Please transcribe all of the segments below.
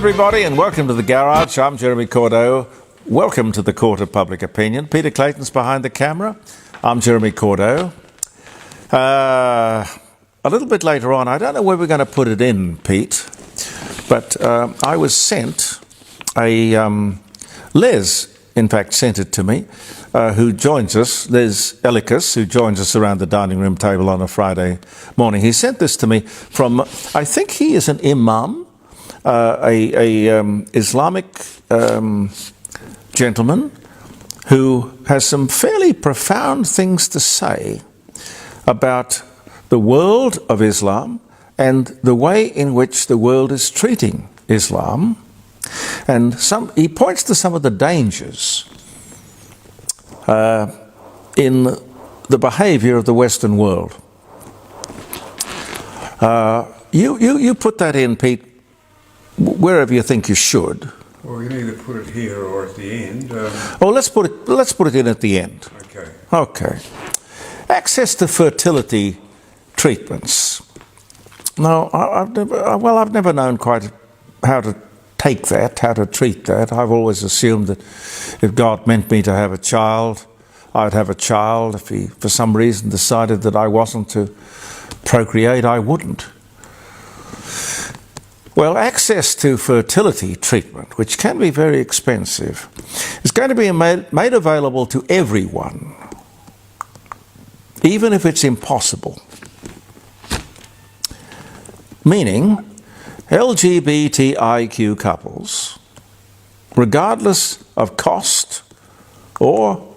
everybody, and welcome to The Garage. I'm Jeremy Cordeaux. Welcome to the Court of Public Opinion. Peter Clayton's behind the camera. I'm Jeremy Cordeaux. A little bit later on, I don't know where we're going to put it in, Pete, but I was sent Les, in fact, sent it to me, who joins us, Les Elicus, who joins us around the dining room table on a Friday morning. He sent this to me from, I think he is an imam, Islamic gentleman who has some fairly profound things to say about the world of Islam and the way in which the world is treating Islam. And he points to some of the dangers in the behavior of the Western world. You put that in, Pete, wherever you think you should. Well, you can either put it here or at the end. Let's put it in at the end. Okay. Access to fertility treatments. Now, I've never known quite how to take that, how to treat that. I've always assumed that if God meant me to have a child, I'd have a child. If he, for some reason, decided that I wasn't to procreate, I wouldn't. Well, access to fertility treatment, which can be very expensive, is going to be made available to everyone, even if it's impossible. Meaning, LGBTIQ couples, regardless of cost or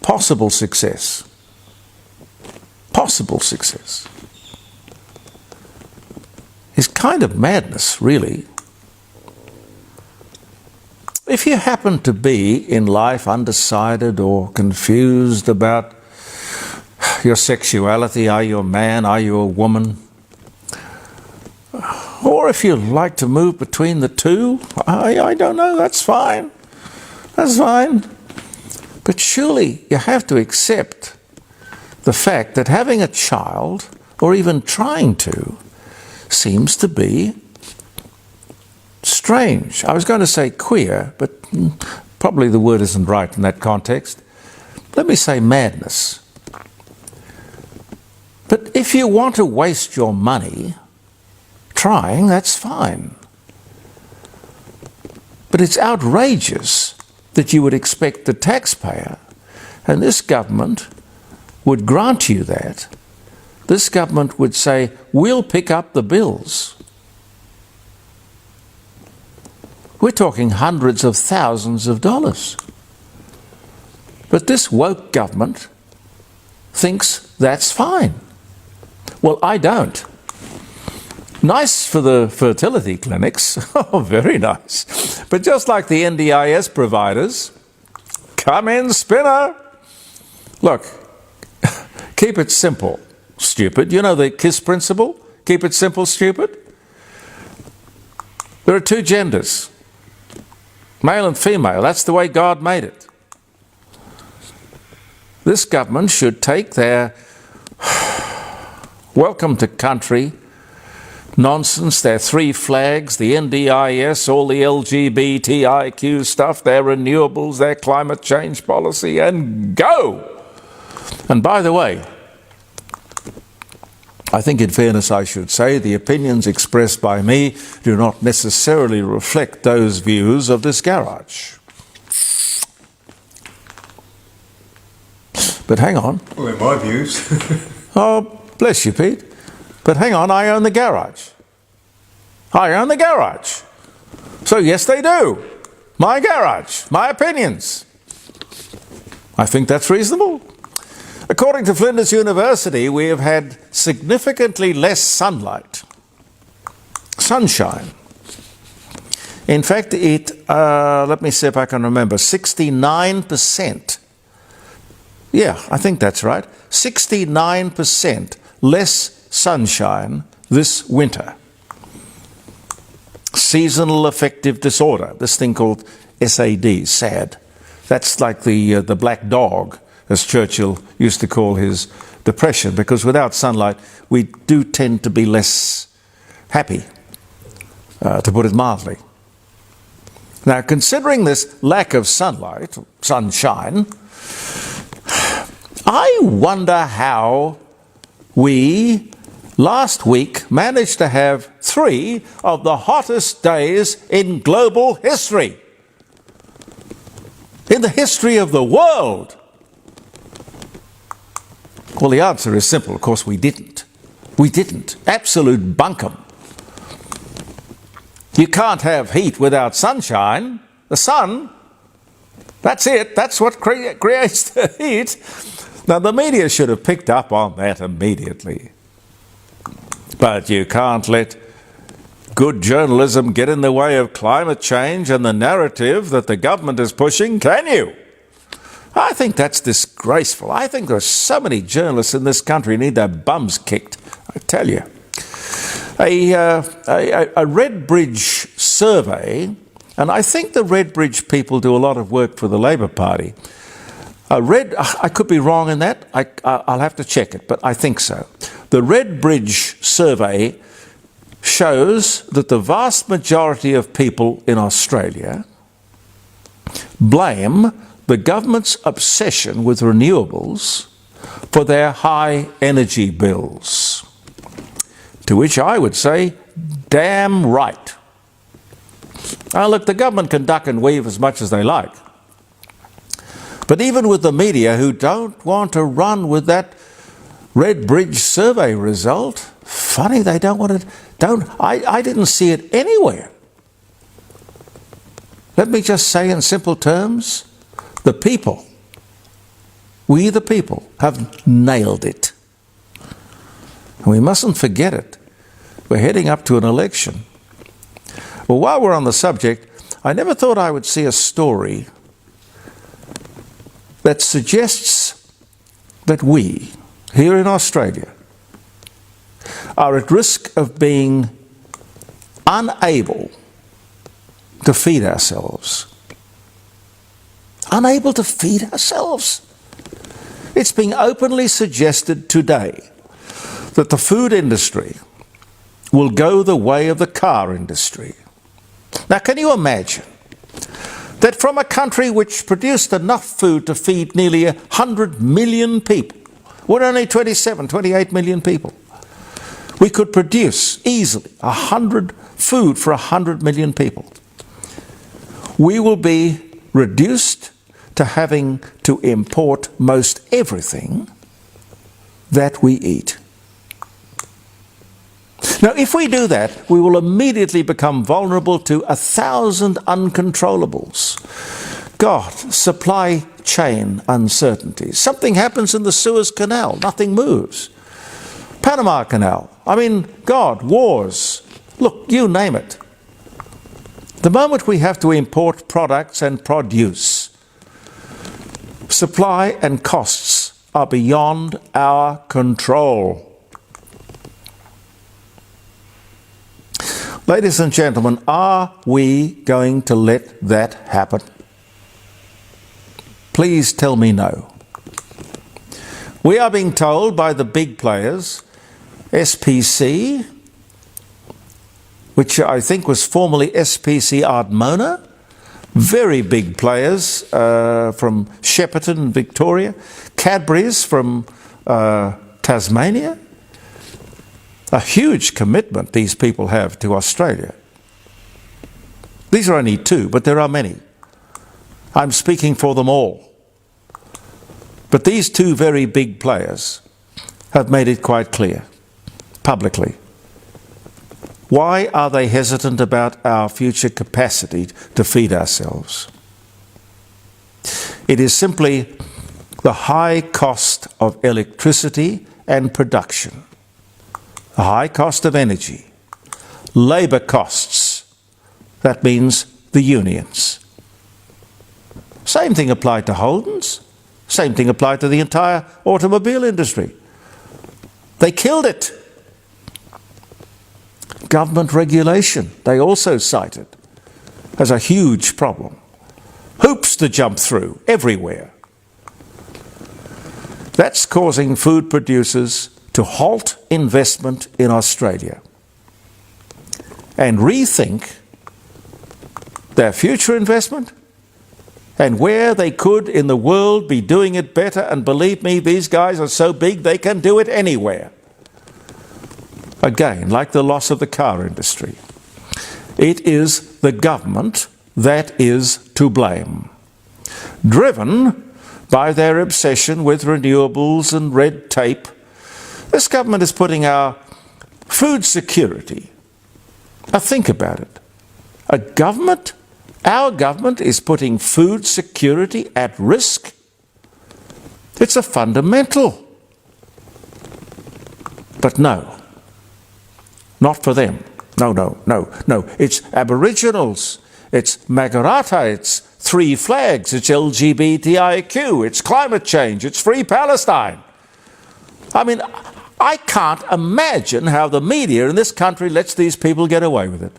possible success, is kind of madness, really. If you happen to be in life undecided or confused about your sexuality, are you a man, are you a woman? Or if you like to move between the two, I don't know, that's fine. That's fine. But surely you have to accept the fact that having a child, or even trying to, seems to be strange. I was going to say queer, but probably the word isn't right in that context. Let me say madness. But if you want to waste your money trying, that's fine. But it's outrageous that you would expect the taxpayer, and this government would grant you that. This government would say, we'll pick up the bills. We're talking hundreds of thousands of dollars. But this woke government thinks that's fine. Well, I don't. Nice for the fertility clinics. Oh, very nice. But just like the NDIS providers, come in, spinner. Look, keep it simple, stupid. You know the KISS principle? Keep it simple, stupid. There are two genders, male and female. That's the way God made it. This government should take their welcome to country nonsense, their three flags, the NDIS, all the LGBTIQ stuff, their renewables, their climate change policy, and go! And by the way, I think in fairness I should say the opinions expressed by me do not necessarily reflect those views of this garage. But hang on. Well, they're my views. Oh, bless you, Pete. But hang on, I own the garage. I own the garage. So yes, they do. My garage, my opinions. I think that's reasonable. According to Flinders University, we have had significantly less sunshine. In fact, let me see if I can remember, 69%. Yeah, I think that's right. 69% less sunshine this winter. Seasonal affective disorder, this thing called SAD. That's like the black dog, as Churchill used to call his depression, because without sunlight we do tend to be less happy. to put it mildly. Now, considering this lack of sunshine, I wonder how we last week managed to have 3 of the hottest days in global history, in the history of the world. Well, the answer is simple. Of course, we didn't. We didn't. Absolute bunkum. You can't have heat without sunshine. The sun, that's it. That's what creates the heat. Now, the media should have picked up on that immediately. But you can't let good journalism get in the way of climate change and the narrative that the government is pushing, can you? I think that's disgraceful. I think there are so many journalists in this country who need their bums kicked, I tell you. A Redbridge survey, and I think the Redbridge people do a lot of work for the Labor Party. I could be wrong in that. I'll have to check it, but I think so. The Redbridge survey shows that the vast majority of people in Australia blame the government's obsession with renewables for their high energy bills. To which I would say, damn right. Now look, the government can duck and weave as much as they like. But even with the media who don't want to run with that Redbridge survey result, funny they don't want to, I didn't see it anywhere. Let me just say in simple terms, the people, we the people, have nailed it. And we mustn't forget it. We're heading up to an election. Well, while we're on the subject, I never thought I would see a story that suggests that we, here in Australia, are at risk of being unable to feed ourselves. Unable to feed ourselves. It's being openly suggested today that the food industry will go the way of the car industry. Now, can you imagine that from a country which produced enough food to feed nearly 100 million people, we're only 28 million people, we could produce easily food for 100 million people. We will be reduced to having to import most everything that we eat. Now, if we do that, we will immediately become vulnerable to 1,000 uncontrollables. God, supply chain uncertainties. Something happens in the Suez Canal, nothing moves. Panama Canal, God, wars. Look, you name it. The moment we have to import products and produce, supply and costs are beyond our control. Ladies and gentlemen, are we going to let that happen? Please tell me no. We are being told by the big players, SPC, which I think was formerly SPC Ardmona, very big players from Shepparton in Victoria, Cadbury's from Tasmania. A huge commitment these people have to Australia. These are only 2, but there are many. I'm speaking for them all. But these 2 very big players have made it quite clear, publicly. Why are they hesitant about our future capacity to feed ourselves? It is simply the high cost of electricity and production, the high cost of energy, labour costs, that means the unions. Same thing applied to Holden's, same thing applied to the entire automobile industry. They killed it. Government regulation, they also cited as a huge problem. Hoops to jump through everywhere. That's causing food producers to halt investment in Australia. and rethink their future investment and where they could in the world be doing it better. And believe me, these guys are so big they can do it anywhere. Again, like the loss of the car industry, it is the government that is to blame, driven by their obsession with renewables and red tape. This government is putting our food security. Now think about it. Our government is putting food security at risk. It's a fundamental. But no, not for them. No. It's Aboriginals. It's Magarata. It's Three Flags. It's LGBTIQ. It's climate change. It's Free Palestine. I mean, I can't imagine how the media in this country lets these people get away with it.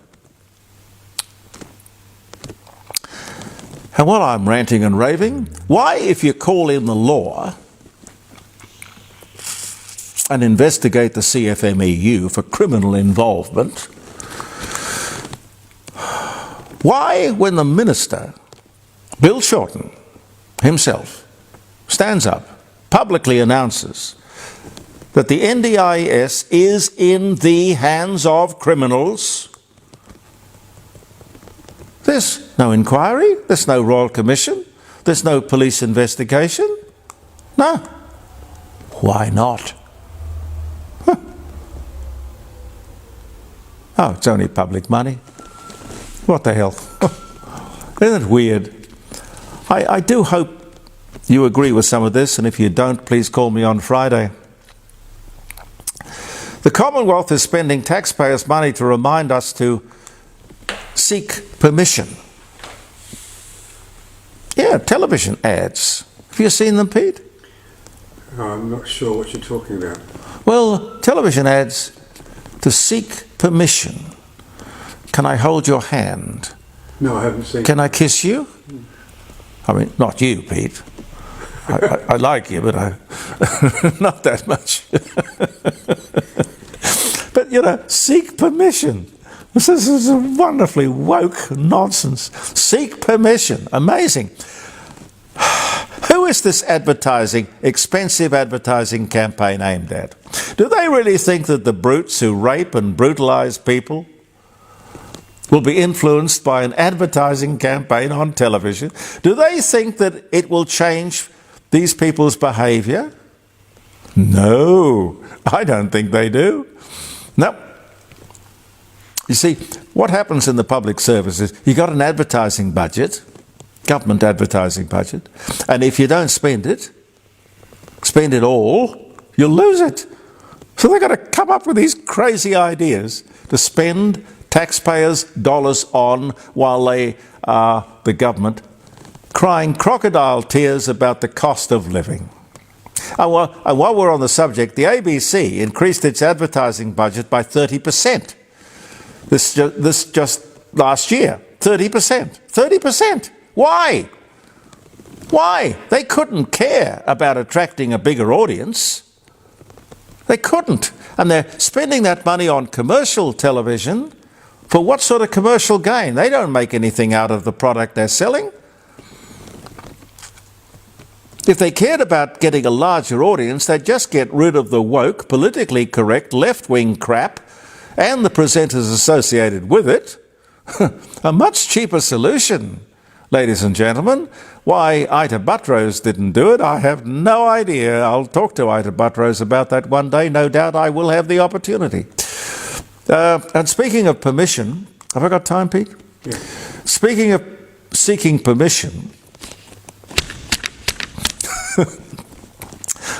And while I'm ranting and raving, why, if you call in the law and investigate the CFMEU for criminal involvement, why, when the minister, Bill Shorten himself, stands up, publicly announces that the NDIS is in the hands of criminals, there's no inquiry, there's no Royal Commission, there's no police investigation? No. Why not? Huh. Oh, it's only public money. What the hell? Isn't it weird? I do hope you agree with some of this, and if you don't, please call me on Friday. The Commonwealth is spending taxpayers' money to remind us to seek permission. Yeah, television ads. Have you seen them, Pete? I'm not sure what you're talking about. Well, television ads to seek permission. Can I hold your hand? No, I haven't seen. Can I kiss you? I mean, not you, Pete. I like you, but not that much. But, you know, seek permission. This is a wonderfully woke nonsense. Seek permission. Amazing. Who is this expensive advertising campaign aimed at? Do they really think that the brutes who rape and brutalise people will be influenced by an advertising campaign on television? Do they think that it will change these people's behaviour? No, I don't think they do. No. You see, what happens in the public service is you got an advertising budget, government advertising budget, and if you don't spend it all, you'll lose it. So they've got to come up with these crazy ideas to spend taxpayers' dollars on while they are, the government, crying crocodile tears about the cost of living. And while we're on the subject, the ABC increased its advertising budget by 30%. This just last year, 30%. 30%. Why? Why? They couldn't care about attracting a bigger audience. They couldn't. And they're spending that money on commercial television for what sort of commercial gain? They don't make anything out of the product they're selling. If they cared about getting a larger audience, they'd just get rid of the woke, politically correct, left-wing crap and the presenters associated with it. A much cheaper solution, ladies and gentlemen. Why Ita Buttrose didn't do it, I have no idea. I'll talk to Ita Buttrose about that one day. No doubt I will have the opportunity. And speaking of permission, have I got time, Pete? Yeah. Speaking of seeking permission,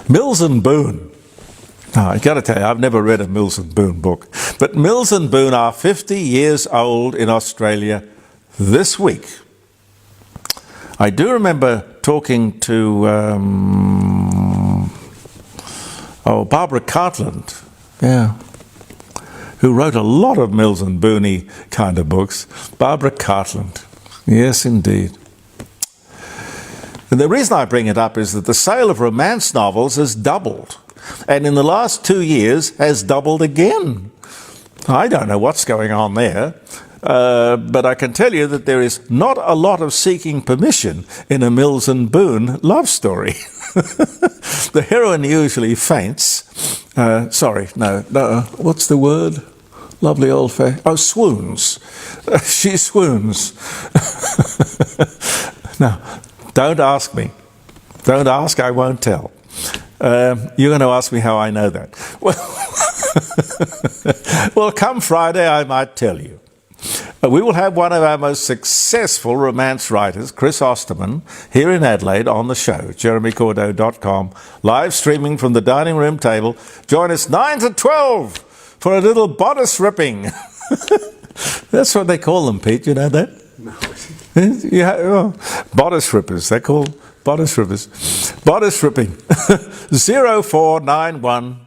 Mills and Boon. Now, I've got to tell you, I've never read a Mills and Boon book, but Mills and Boon are 50 years old in Australia this week. I do remember talking to Barbara Cartland, who wrote a lot of Mills and Boon-y kind of books. Barbara Cartland, yes indeed. And the reason I bring it up is that the sale of romance novels has doubled, and in the last 2 years has doubled again. I don't know what's going on there, but I can tell you that there is not a lot of seeking permission in a Mills and Boon love story. The heroine usually faints. What's the word? Lovely old swoons. She swoons. Now, don't ask me. Don't ask, I won't tell. You're going to ask me how I know that. Well, come Friday, I might tell you. We will have one of our most successful romance writers, Chris Osterman, here in Adelaide on the show, jeremycordeaux.com, live streaming from the dining room table. Join us 9 to 12 for a little bodice ripping. That's what they call them, Pete, you know that? No. Bodice rippers, they're called bodice rippers. Bodice ripping. 0491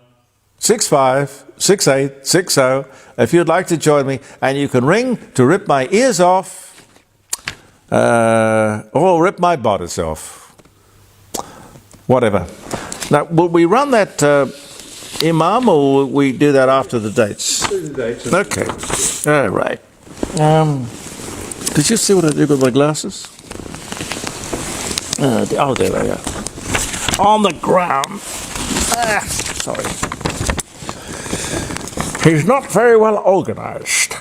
656860 if you'd like to join me, and you can ring to rip my ears off or rip my bodice off. Whatever. Now, will we run that Imam, or will we do that after the dates? Do the dates. Okay. All right. Did you see what I did with my glasses? There they are. On the ground. Sorry. He's not very well organized.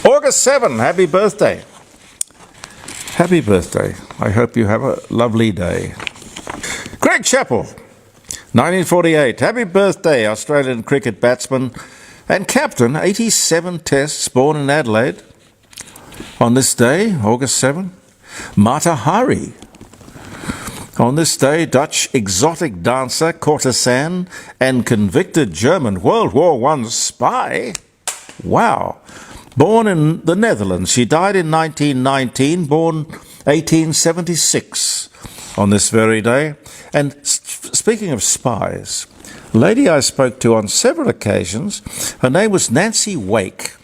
August 7, happy birthday. Happy birthday. I hope you have a lovely day. Greg Chappell, 1948. Happy birthday, Australian cricket batsman and captain, 87 tests, born in Adelaide. On this day, August 7, Mata Hari. On this day, Dutch exotic dancer, courtesan, and convicted German World War I spy. Wow. Born in the Netherlands. She died in 1919, born 1876 on this very day. And speaking of spies, a lady I spoke to on several occasions, her name was Nancy Wake,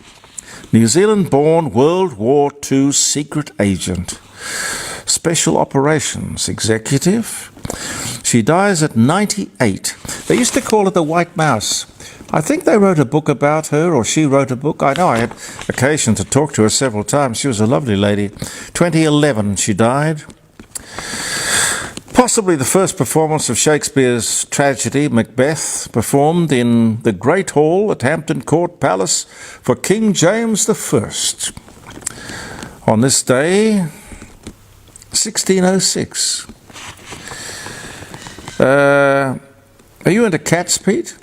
New Zealand-born World War II secret agent. Special Operations Executive. She dies at 98. They used to call her the White Mouse. I think they wrote a book about her, or she wrote a book. I know I had occasion to talk to her several times. She was a lovely lady. 2011 she died. Possibly the first performance of Shakespeare's tragedy, Macbeth, performed in the Great Hall at Hampton Court Palace for King James I. On this day, 1606. Are you into cats, Pete?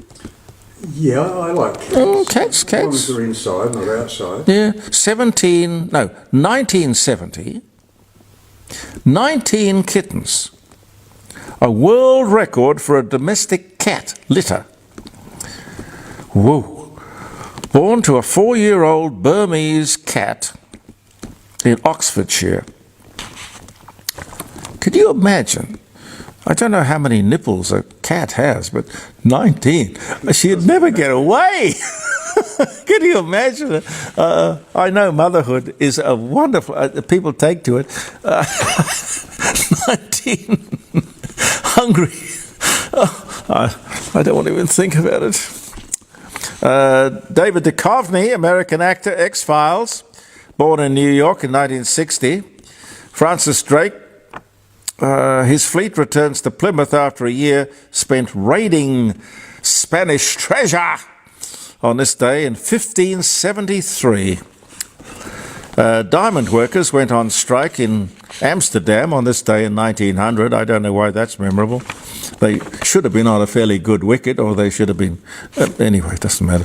Yeah, I like cats. Oh, cats. As long as they're inside, not outside. Yeah, 1970, 19 kittens. A world record for a domestic cat litter. Whoa. Born to a 4-year-old Burmese cat in Oxfordshire. Could you imagine? I don't know how many nipples a cat has, but 19. She'd never get away. Can you imagine? I know motherhood is a wonderful... people take to it. 19. Hungry. I don't want to even think about it. David Duchovny, American actor, X-Files, born in New York in 1960. Francis Drake, his fleet returns to Plymouth after a year spent raiding Spanish treasure on this day in 1573. Diamond workers went on strike in Amsterdam on this day in 1900. I don't know why that's memorable. They should have been on a fairly good wicket, or they should have been... anyway, it doesn't matter.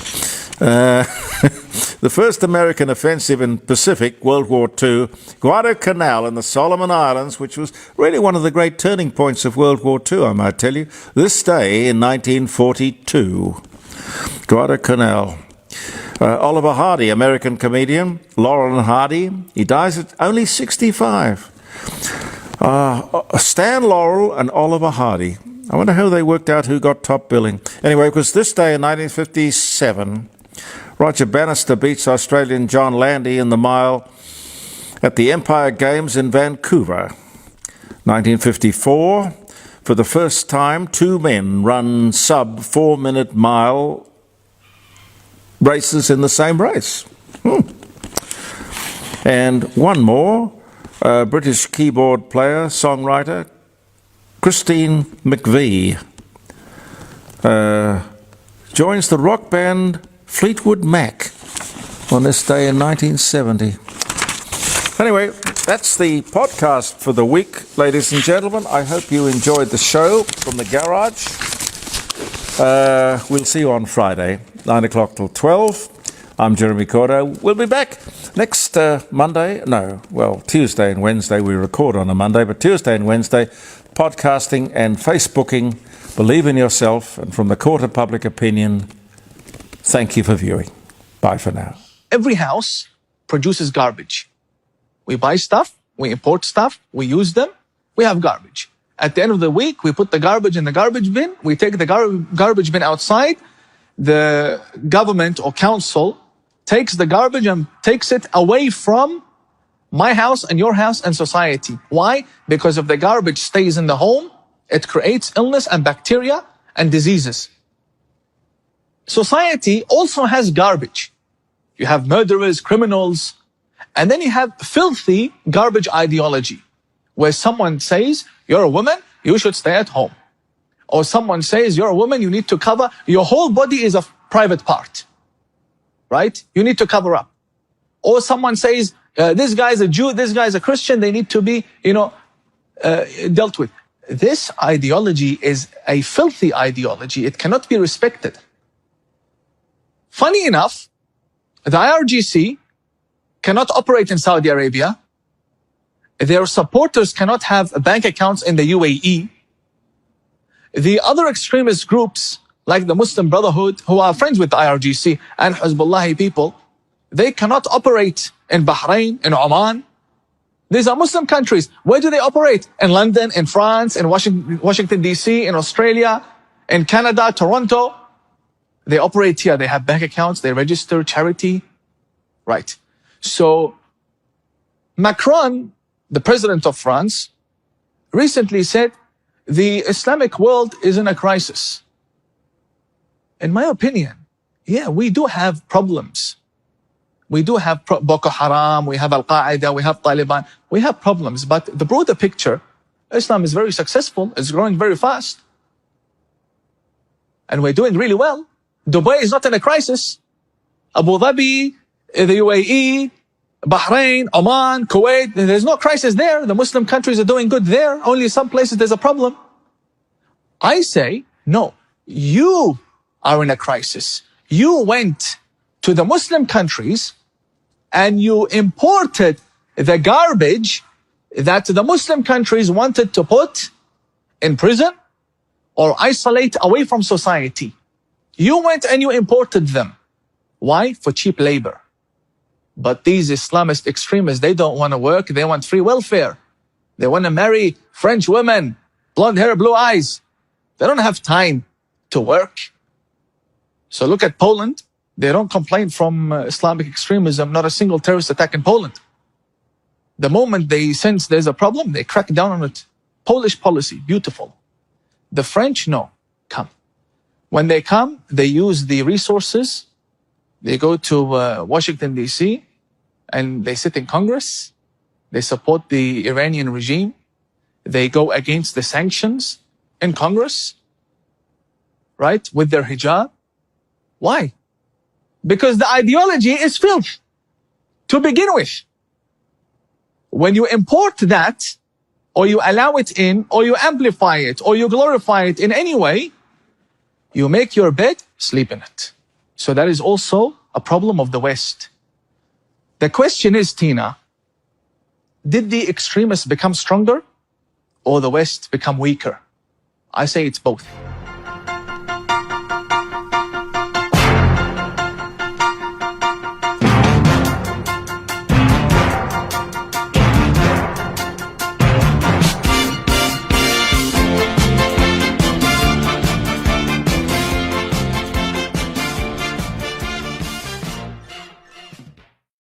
The first American offensive in Pacific, World War II, Guadalcanal in the Solomon Islands, which was really one of the great turning points of World War II, I might tell you, this day in 1942. Guadalcanal. Oliver Hardy, American comedian, Laurel and Hardy. He dies at only 65. Stan Laurel and Oliver Hardy. I wonder how they worked out who got top billing. Anyway, it was this day in 1957, Roger Bannister beats Australian John Landy in the mile at the Empire Games in Vancouver. 1954, for the first time, two men run sub 4-minute mile races in the same race. And one more, British keyboard player, songwriter, Christine McVie, joins the rock band Fleetwood Mac on this day in 1970. Anyway, that's the podcast for the week, ladies and gentlemen. I hope you enjoyed the show from the garage. We'll see you on Friday, 9 o'clock till 12. I'm Jeremy Cordeaux. We'll be back next Tuesday and Wednesday. We record on a Monday, but Tuesday and Wednesday, podcasting and Facebooking. Believe in yourself, and from the court of public opinion, thank you for viewing. Bye for now. Every house produces garbage. We buy stuff, we import stuff, we use them, we have garbage. At the end of the week, we put the garbage in the garbage bin, we take the garbage bin outside, the government or council takes the garbage and takes it away from my house and your house and society. Why? Because if the garbage stays in the home, it creates illness and bacteria and diseases. Society also has garbage. You have murderers, criminals, and then you have filthy garbage ideology, where someone says, you're a woman, you should stay at home. Or someone says, you're a woman, you need to cover, your whole body is a private part, right? You need to cover up. Or someone says, this guy's a Jew, this guy's a Christian, they need to be, dealt with. This ideology is a filthy ideology. It cannot be respected. Funny enough, the IRGC cannot operate in Saudi Arabia. Their supporters cannot have bank accounts in the UAE. The other extremist groups, like the Muslim Brotherhood, who are friends with the IRGC and Hezbollah people, they cannot operate in Bahrain, in Oman. These are Muslim countries. Where do they operate? In London, in France, in Washington, D.C., in Australia, in Canada, Toronto. They operate here. They have bank accounts. They register charity. Right. So Macron, the president of France, recently said, the Islamic world is in a crisis. In my opinion, yeah, we do have problems. We do have Boko Haram, we have Al-Qaeda, we have Taliban. We have problems, but the broader picture, Islam is very successful, it's growing very fast. And we're doing really well. Dubai is not in a crisis. Abu Dhabi, the UAE, Bahrain, Oman, Kuwait, there's no crisis there. The Muslim countries are doing good there. Only some places there's a problem. I say, no, you are in a crisis. You went to the Muslim countries and you imported the garbage that the Muslim countries wanted to put in prison or isolate away from society. You went and you imported them. Why? For cheap labor. But these Islamist extremists, they don't want to work. They want free welfare. They want to marry French women, blonde hair, blue eyes. They don't have time to work. So look at Poland. They don't complain from Islamic extremism, not a single terrorist attack in Poland. The moment they sense there's a problem, they crack down on it. Polish policy, beautiful. The French, no, come. When they come, they use the resources. They go to Washington, D.C., and they sit in Congress. They support the Iranian regime. They go against the sanctions in Congress, right, with their hijab. Why? Because the ideology is filth to begin with. When you import that, or you allow it in, or you amplify it, or you glorify it in any way, you make your bed, sleep in it. So that is also a problem of the West. The question is, Tina, did the extremists become stronger or the West become weaker? I say it's both.